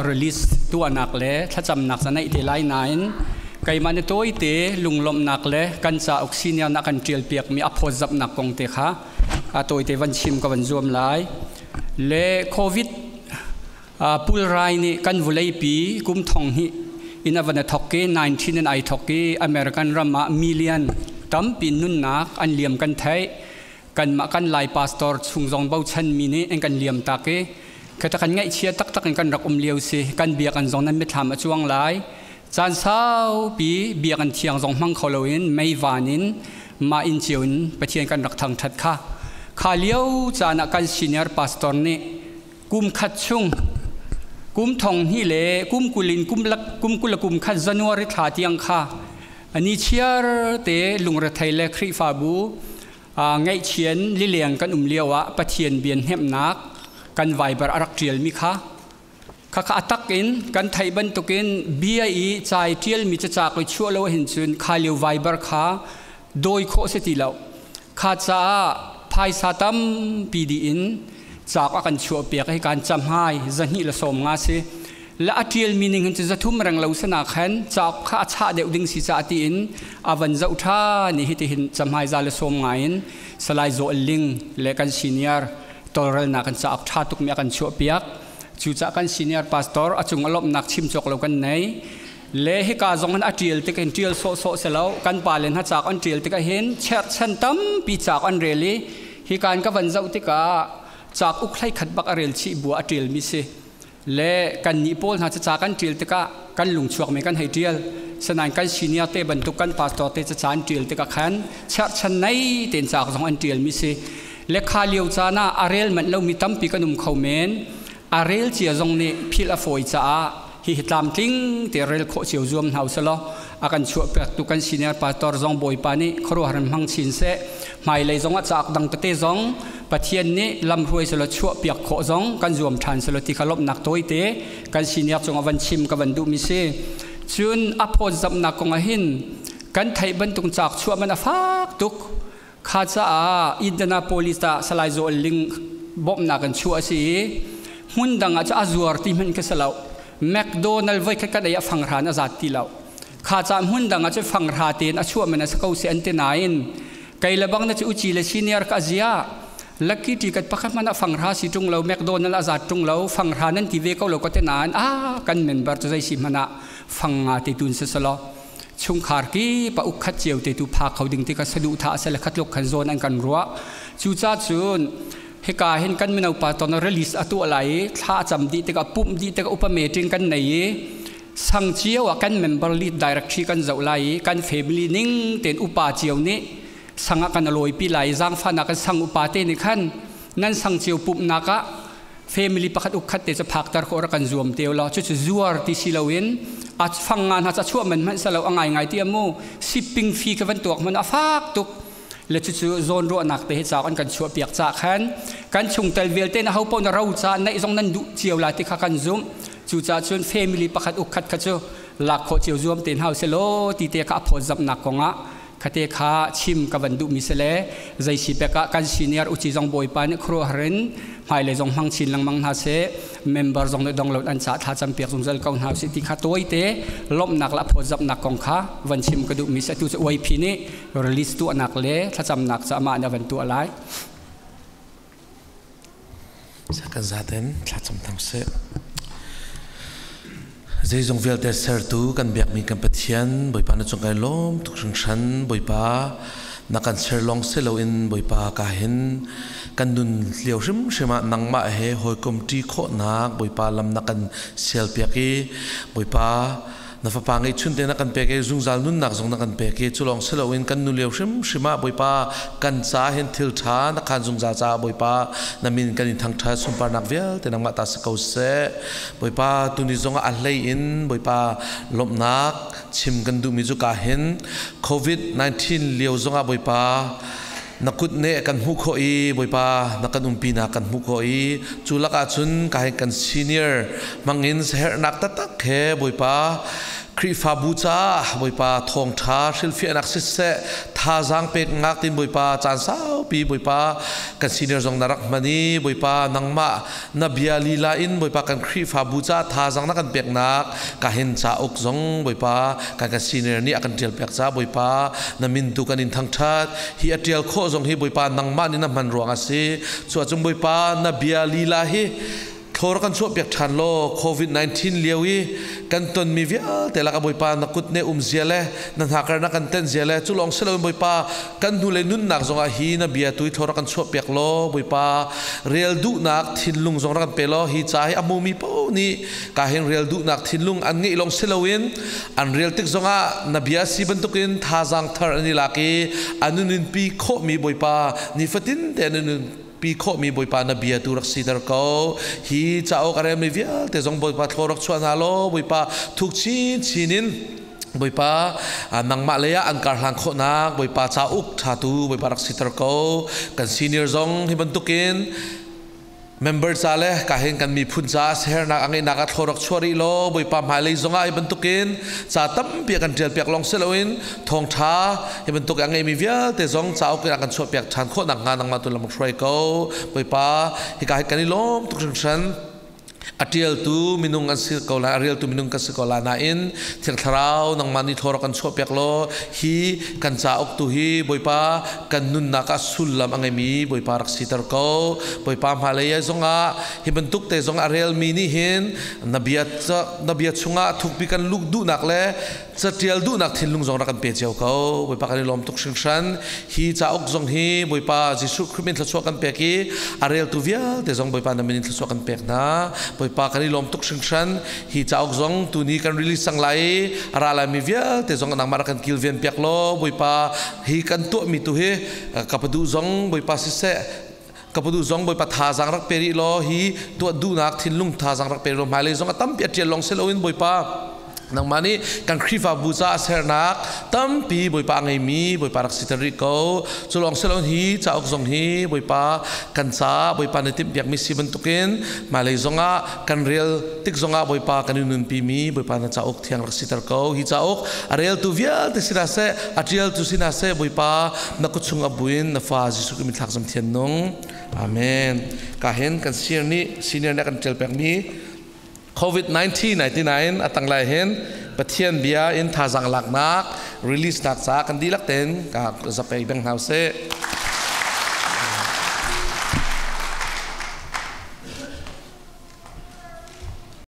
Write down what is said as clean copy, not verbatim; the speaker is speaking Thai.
release tu anak leถ้าจำนักจะในเทไลน์ไหนไก่มันตัวเตะลุงลมนักเลยกันจะออกซิเนียนักกันเจียลเปียกมีอภจับนักกงเตะค่ะตัวเตะวันชิมกับวันรวมหลายและโควิดปุลไรนี่กันวุ่นเลยปีกุมทองนี่อินวันทอกเก19นั่นไอทอกเกอเมริกันรามามิลเลียนตั้มปีนุ่นนักอันเลียมกันไทยกันมากันไล่พาสตอร์ชุงจงเบาชันมินี่เองกันเลียมตาเกคือถ้ากันไงเชียตักกันรักเลี้ยวสิกันเบียกันจงนั้นไม่ทำช่วงหลายจานเช้าปีเบียกันเที่ยงจงมังคลวินไม่วานินมาอินเจียนไปเที่ยงกันรักทางทัดค่ะขาเลี้ยวจานักกันซีเนียร์พาสตอร์นี่กุมขัดชุงกุมทองฮิเลกุมกุลินกุมกุลกุมขัดจันวาริธาเตียงค่ะอันนี้เชียร์เตลุงระไทยเลครีฟาบูไงเชียนลิเลียงกันเลี้ยวะปะเทียนเบียนเฮมนักกันไวบาร์รักเจียลมิค่ะข้าอัตักอินกันไทยบรรทุกินเบียอีใจเจียลมิจะจากไปชั่วแล้วเห็นจุนข้าเลี้ยวไวบาร์ค่ะโดยโคสติแล้วข้าจะพายสาตัมปีดีอินจากกันชั่วเปียกให้การจำให้จะหิละสมงาสิและอาเจียลมีหนึ่งจะทุ่มแรงเหล่าสนาขันจากข้าชาเดียวดึงสิจาตีอินอาวันจะอุท่านี่ที่เห็นจำให้จะละสมงาอินสลายโจอลิงและกันซีเนียร์ตัวเราหนักกันจากชาตุกมีกันชั่วเปียกจูจากกันซีเนียร์พาสตอร์อาจุงอารมณ์นักชิมจกเรากันไหนเละให้การจงกันอาเจียลติกันเจียลโซเสแล้วกันป่าเลนฮัจากอันเจียลติกันเห็นเชิดชันตั้มปีจากอันเรลี่ให้การกับวันเจ้าติกาจากอุคไลขัดบักอเรลชีบัวอาเจียลมิเซและกันนิโพลฮัจากกันเจียลติกากันหลงช่วงไม่กันให้เจียลสนานกันซีเนียร์เตบรรทุกกันพาสตอร์เตจะจานเจียลติกาขันเชิดชันในเต็นจากจงอันเจียลมิเซและข้าเลี้ยวจาน่าอาเรลมันเรามีตั้มปีกันเขาเมนอาเรลเจียจงเนี่ยพิลาโฟยจ้าฮิตามทิ้งเตเรลโคเชียวรวมเฮาสละอาการช่วยเปิดตุกันซีเนียร์พาสตอร์จงบอยปานี่ครัวหันมังชินเสหมายเลยจงจากดังตะเตจงปะเทียนนี้ลำรวยสละช่วยเปียกโคจงกันรวมทานสละที่ขลบนักตัวเตกันซีเนียร์จงอวันชิมกับวันดูมิเซจุนอภจับนักกงหินกันไทยบรรทุกจากช่วยมันฟักตุกข้าจะอินเดียนาโพลิสตาสลายโจลิงบ่มนักกันชัวสิหุ่นดังอาจจะอาจวร์ที่มันก็สลาวแมคโดนัลด์ไว้แค่กันได้ฟังร้านอาจารย์ที่เราข้าจะหุ่นดังอาจจะฟังร้านเตียนอาชัวมันสกาวเซนเตนายนไกลบังนั่นจะอุจิเลซีเนียร์กัจยาลักกี้ที่กัดพักมันฟังร้านสิตรงเราแมคโดนัลด์อาจารย์ตรงเราฟังร้านนั้นที่เวก้าเราก็เตนานกันเมนบาร์จะได้สิมันฟังติดุนเสสลอช่วงขาร์กีปะอุคัดเจียวเตตุพาเขาดึงที่กัสดุท่าเสลคัดลกขันโซนอันกันรัวจูจ้าจูนให้การเห็นกันไม่เอาปาตอนรีลิสอัตัวไหลท่าจำดีแต่กับปุ่มดีแต่กับอุปเมตริงกันไหนสังเจียวกันเมมเบอร์ลีดดิเรกชีกันเจ้าไหลกันเฟมิลีนิ่งเต็นอุปาเจียวนี้สังกันลอยปีไหลจางฟันกันสังอุปาเตนิขันนั่นสังเจียวปุ่มนักะเฟมิลีประคัดอุคัดเตจะพักตารโครักันรวมเตียวเราจะจัวร์ที่สิลาวินอาจฟังงานอาจจะช่วยมันสลาวง่ายๆที่อโมซิปปิ้งฟีกันตัวมันอาฟักตุกและจุดโซนรัวหนักแต่เหตุจากกันช่วยเปียกจากขันกันชงเตลเวลเต้นเขาปนเราจะในตรงนั้นดูเจียวลายที่ขากันซุ่มจุดจนเฟมิลีประคัดอุคัดขจูหลักโคเจียวซุ่มเต้นเขาเซโลตีเตะข้าพอจับหนักกงะคเตข้าชิมกับวันดูมิเสเลใจสิเปกะกันซีเนียร์อุจิจงบอยปานครัวฮรินหมายเลยจงมังชินลังมังฮาเซเมมเบอร์จงดองโหลดอันจ่าท่าจำเปียกจงเจลกองฮาสิที่ข้าตัวเตะล้มหนักละพอจับหนักกงข้าวันชิมกระดูมิเสตุจะไว้พีนี่รีลิสตัวหนักเละถ้าจำหนักจะมาในวันตัวอะไรสักการะเด่นถ้าจำทั้งเสใจจงเวลเตอร์เซอร์ตูกันเบียกมีกันเปทียนบ่อยปานจงไกลมทุกช่วงชั้นบ่อยปานักการเชอร์ลองเซลวินบ่อยปากาเห็นกันดุนเลี้ยวชิมใช่ไหมนังมาเฮหอยคมจีโคนักบ่อยปาลำนักกันเซลเปียกีบ่อยปานับฟังไอ้ชุนเตนักกันเปียกีจุงจัลนุนนักจงนักกันเปียกีจุลองเซลวินกันดุนเลี้ยวชิมใช่ไหมบ่อยปากันจ้าเห็นทิลชานักการจุงจ้าบ่อยปานามินกันทางท้ายสุนปานักเวลแต่นักมาตัสเกาเซบ่อยปาตุนิจงอัลเลอินบ่อยปาลบนักชิมกันดูมิจุกาเห็นโควิด-19เลี้ยวจงบ่อยปานักกุดเนกันมุขอีบ่อยปานักกันปีนักกันมุขอีจุลักอาจุนกาเห็นกันซีเนียร์มังอินเสร์นักตักเขบ่อยปาค ครีฟาบูจ้าบอยปาทองท้าศิลฟินักศิษย์ท่าจางเป็กงักตินบอยปาจานสาวปีบอยปากันซีเนียร์จงนรักมันนี่บอยปานังมานบียลีลาอินบอยปากันครีฟาบูจ้าท่าจางนักกันเป็กนักกะเห็นจ้าอกจงบอยปากันซีเนียร์นี่อากันเจียลเป็กจ้าบอยปานามินตุกันอินทั้งชัดฮีอัเจียลโคจงฮีบอยปานังมานี่น้ำมันรวงอาศัยส่วนจงบอยปานบียลีลาฮีโทรกันช่วยเปียกทันโลโควิด-19 เลี้ยวอีกันตนมีวิอาแต่ละกับบุยปานักกุดเนเสียเลยนั่นหากนักกันเต้นเสียเลยจุลองเสลบุยปากันดูเลยนุ่นนักจงอาฮีนเบียตุยโทรกันช่วยเปียกโลบุยปาเรียลดูนักทินลุงจงรักกันเปโลฮีใจอามูมีปูนี่กาเห็นเรียลดูนักทินลุงอันนี้ลองเสลวินอันเรียลติกจงอานเบียสีบรรทุกินท่าจังทาร์อันนี้ลักกี้อันนู้นปีโคมีบุยปานี่ฟัตินแต่นู้นปีโคมีบอยปานบียตุรักซีดาร์เขาฮีจะเอาอะไรไม่เวียแต่จงบอยปาทอรักชวนฮัลโหลบอยปาทุกชีนินบอยปานังมาเลยอันการหลังโคนักบอยปาจะอุกชาตูบอยปารักซีดาร์เขากันซีเนียร์จงที่บรรทุกินmember sale kahin kan mi phunja share nak angai nakat thorak chori lo boi pa malai zonga i bentukin cha tam pia kan tel piak long seloin thong tha i bentuk angai mi vial te zong chau ka kan chho piak than kho nak nga nang ma tu lam throi ko boi pa hi ka kan lom tuk san atiel tu minung an sil ko la ariel tu minung ka sil ko la na in thir tharau nang mani thor kan chho piak lo hi kan cha ok tu hi boi pa kan nun na ka sulam angai mi boi pa rak sitar ko boi pa malaya zonga hi bentuk te zong ariel mini hin nabiat chunga thuk pi kan luk du nak le chatiel du nak thilung zong rakan pe cheu ko boi pa kan lom tuk sing san hi cha ok zong hi boi pa jisu khrimin thla chho kan pe ki ariel tu via te zong boi pa na min thla chho kan pek na boi pa kan lom tuk sing san hi cha ok zong tu ni kan release sang lai ara la mi via te zong nang mar kan kilvian pek lo boi pa hi kan tu mi tu he kapadu zong boi pa si se kapadu zong boi pa tha jang rak peri lo hi tu du nak thilung tha jang rak peri lo mai le zong atam pi atiel long seloin boi pa nang mani kan krifa buza sernak tampi boi pa ngai mi boi pa rak sitari ko chulong selon hi cha ok zong hi boi pa kan cha boi pa ne tip biak mi si bentukin malai zonga kan real tik zonga boi pa kan nun pi mi boi pa na cha ok thiang rak sitar ko hi cha ok real tu via te sina se atiel tu sina se boi pa na ku chunga buin na fa jisu ki mi thak jam thian nong amen ka hen kan senior na kan tel pek mi COVID-19 99 atang lai hen pathian bia in thazang lak nak release nak sa kan dilak ten ka zapay bang house